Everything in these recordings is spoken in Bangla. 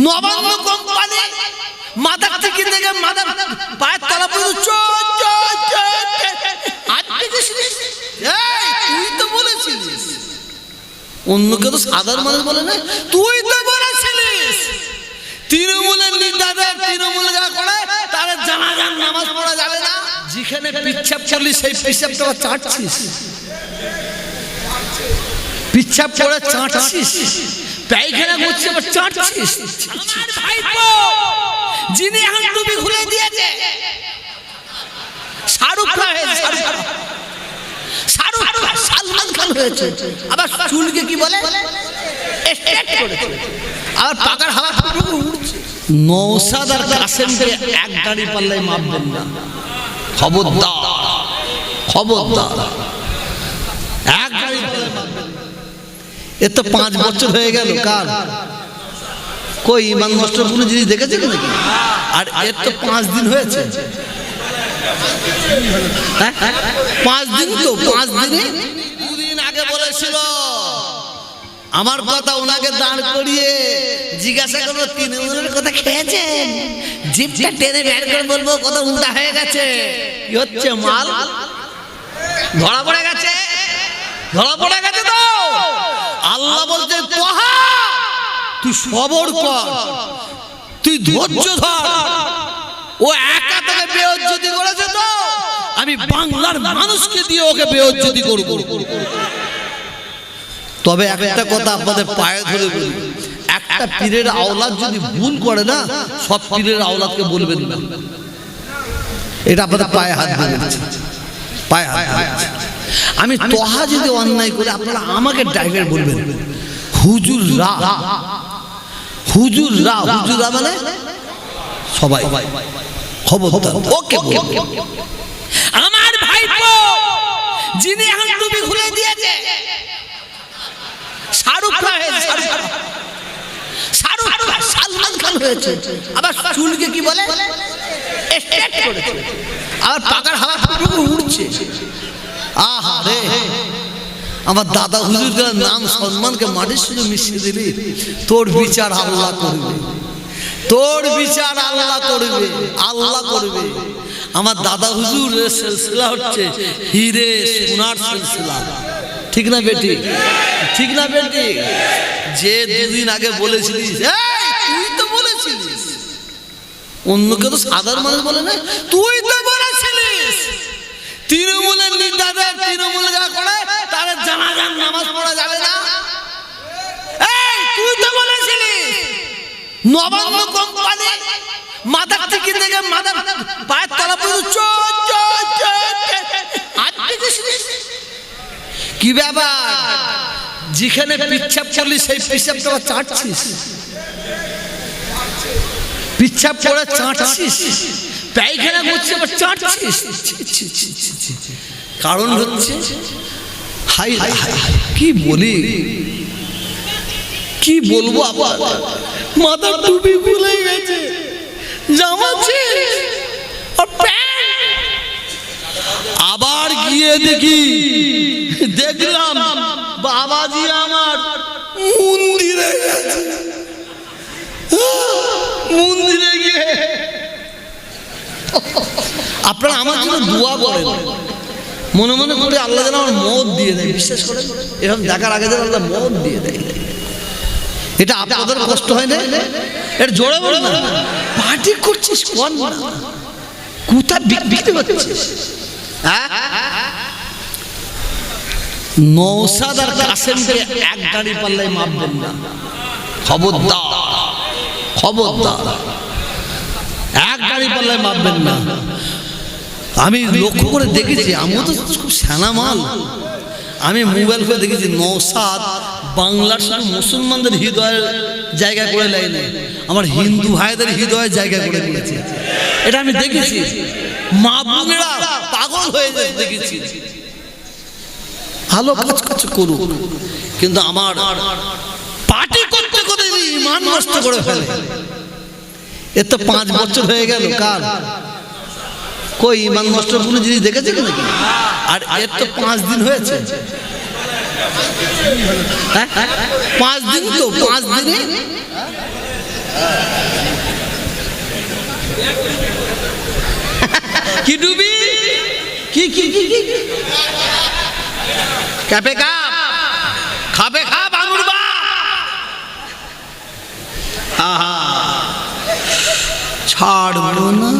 নবান্ন কোম্পানি মাথার থেকে দেখে মাথার পায়ের তলা পর্যন্ত তুই তো বলেছিলিস, অন্য কেউ তো সাধারণ মানুষ বলে না, তুই তো বলেছিলিস তৃণমূলের নেতাদের তৃণমূল যা করে তাদের জানাজার নামাজ পড়া যাবে না। যেখানে পিচ্ছাপ করলি সেই পিচ্ছাপটা চাটছিস, পিচ্ছাপ করে চাটছিস, পায়খানা করছিস আবার চাটছিস। আমার ভাইপো যিনি এখন টুপি খুলে দিয়েছে শাহরুখ খান হয়েছে, শাহরুখ খান সালমান খান হয়েছে, আবার চুলকে কি বলে স্ট্রেট করেছে, আবার পাকার হাওয়া উড়ছে। নওশাদ আর কাসেমকে এক গাড়ি পাল্লায় মাপবেন না, খবরদার খবরদার, এক গাড়ি পাল্লায় মাপবেন। এর তো 5 বছর হয়ে গেল, কার কই ইমান নষ্ট কোনো জিনিস দেখেছে নাকি? আর এর তো 5 দিন হয়েছে, 5 দিন তো 5 দিনে 2 দিন আগে বলেছিল আমার কথা, ওনাকে দাঁড় করিয়ে জিজ্ঞাসা করবো তৃণমূলের কথা খেয়েছেন, জিপটা টেনে বের করে বলবো কথা উল্টা হয়ে গেছে, কি হচ্ছে মাল ধরা পড়ে গেছে, ধরা পড়ে গেছে। তো আল্লাহ বলছে তোহা তুই সবর কর, তুই ধৈর্য ধর, ও একা থেকে বেইজ্জতি করেছে, তো আমি বাংলার মানুষকে দিয়ে ওকে বেইজ্জতি করব। তবে একটা কথা আপনাদের পায়ে ধরে বলি, একটা পীরের আওলাদ যদি ভুল করে না, সব পীরের আওলাদকে বলবেন না, এটা আপনাদের পায়ে হাত দিয়ে দিচ্ছে, পায়ে হাত দিচ্ছে। আমি তোহা যদি অন্যায় করে আপনারা আমাকে ডাইরেক্ট বলবেন হুজুররা, হুজুররা, হুজুররা মানে সবাই খবরদার ওকে। আমার ভাইপো যিনি এখন টুপি খুলে দিয়েছে শাহরুখ খান হয়েছে, শাহরুখ খান সালমান খান হয়েছে, আবার চুলকে কি বলে স্ট্রেট করেছে, আবার পাকার হাওয়া উড়ছে। আহা রে, আমার দাদা হুজুরদের নাম সম্মানকে মাটির সঙ্গে মিশিয়ে দিলি, তোর বিচার আল্লাহ করবে, তোর বিচার আল্লাহ করবে, আল্লাহ করবে। আমার দাদা হুজুরের সিলসিলা হচ্ছে হিরে সোনার সিলসিলা, ঠিক না বেটি, ঠিক না বেটি? যে 2 দিন আগে বলেছিলিস, তুই তো বলেছিলিস, অন্য কেউ তো সাধারণ মানুষ বলে না, তুই তো বলেছিলিস তৃণমূলের নেতাদের তৃণমূল যা করে তাদের জানাজার নামাজ পড়া যাবে না। তুই তো বলেছিলিস নবান্ন কোম্পানি মাথার থেকে দেখে মাথার পায়ের তলা পর্যন্ত কি ব্যাপার? যেখানে পিচ্ছাপ করলি সেই পিচ্ছাপটা চাটছিস, পিচ্ছাপ করে চাটছিস, পায়খানা করছিস আবার চাটছিস। কারণ হচ্ছে হাই কি বলি, কি বলবো, আবার মাথার টুপি খুলে গেছে, জামা ছিঁড়ে আর প্যান্ট, আবার গিয়ে দেখলাম বাবাজি আমার মন্দিরে গেছে, মন্দিরে গিয়ে আপনারা আমার জন্য দোয়া করেন, মনে মনে করে আল্লাহ যেন আমার মত দিয়ে দেয়, বিশ্বাস করেন এরকম দেখার আগে যেন আল্লাহ মত দিয়ে দেয়। এটা আপনাদের কষ্ট হয় না? এটা জোরে বলুন না, পার্টি করছিস কোন কোথা বিক্রি করছিস? নওশাদ আর কাসেমকে এক গাড়ি পাল্লায় মাপবেন না, খবরদার খবরদার, এক গাড়ি পাল্লায় মাপবেন না। আমি লক্ষ্য করে দেখেছি, আমিও তো খুব সেনা মাল, আমি মোবাইল করে দেখেছি নওশাদ বাংলার সঙ্গে মুসলমানদের হৃদয়ের জায়গা করে লাইনে আমার হিন্দু ভাইদের হৃদয়ের জায়গা করে দিয়েছে, এটা আমি দেখেছি। মা বোনেরা পাগল হয়ে যায় দেখেছি, ভালো কাজ কাজ করুক, কিন্তু আমার পার্টি করতে করতে ইমান নষ্ট করে ফেলে। এর তো 5 বছর হয়ে গেল, কার কই ইমান নষ্ট কোনো জিনিস দেখেছে নাকি? আর এর তো 5 দিন হয়েছে, 5 দিন তো 5 দিনে কি ডুবি কি কি কি কি ক্যাপে কাপ খাবে খাপ আঙুর বাপ। আহা ছাড়বো না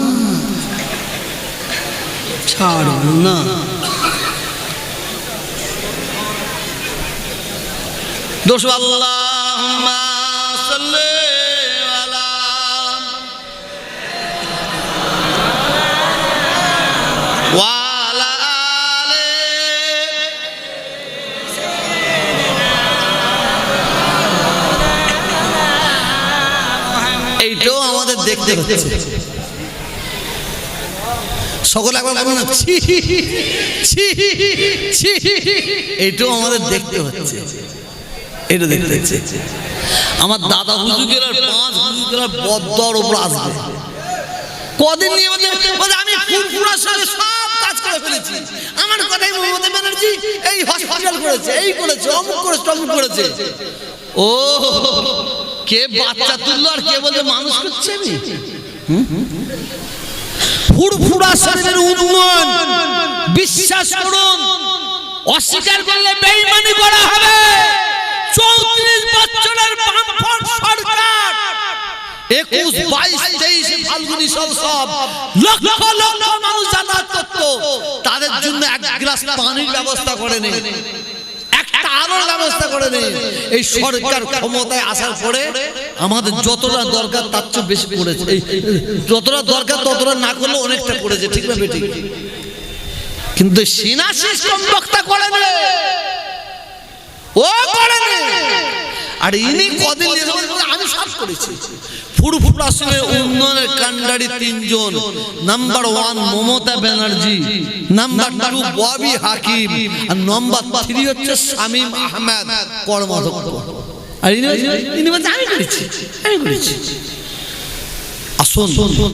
ছাড়বো না। দোষ আল্লাহুম্মা সাল্লি আলা ওয়া আলা আলি এইটাও আমাদের দেখতে হচ্ছে। সকলে একবার বলুন না, ছি ছি ছি, এইটাও আমাদের দেখতে হচ্ছে। এটা দেখতে হচ্ছে। আমার দাদা হুজুরের আর 5 হুজুরের বদ্দর উপর আসবে কদিন নিয়ে বলে আমি ফুরফুরার সঙ্গে সব কাজ করে ফেলেছি। আমার কথাই মমতা ব্যানার্জি এই হসপিটাল করেছে, এই করেছে, অমুক করেছে, তমুক করেছে। ও কে বাচ্চা তুললো আর কে বলছে মানুষ করছে আমি। ফুরফুরা শরীরের উন্নয়ন বিশ্বাস করুন, অস্বীকার করলে বেঈমানি করা হবে। 34 বছরের বামফ্রন্ট সরকার 21, 22, 23 ফাল্গুনি সব লক্ষ লক্ষ মানুষ যাতায়াত করত, তাদের জন্য এক গ্লাস পানির ব্যবস্থা করে নেই, একটা আলোর ব্যবস্থা করে নেই। এই সরকার ক্ষমতায় আসার পরে আমাদের যতটা দরকার তার চেয়ে বেশি করেছে। যতটা দরকার ততটা না করলে অনেকটা করেছে, ঠিক না বেঠিক? কিন্তু সিনাসিস কম বক্তা করে না, ও করে না। আর ইনি কদিন আমি সব করেছি। ফুরফুরা সিংহের উন্নয়নের কান্ডারি 3 জন। নাম্বার 1 মমতা ব্যানার্জি, নাম্বার 2 ববি হাকিম, আর নাম্বার 3 হচ্ছে শামীম আহমেদ কর্মাধ্যক্ষ। আর ইনি বলছে আমি করেছি, আমি করেছি। আসুন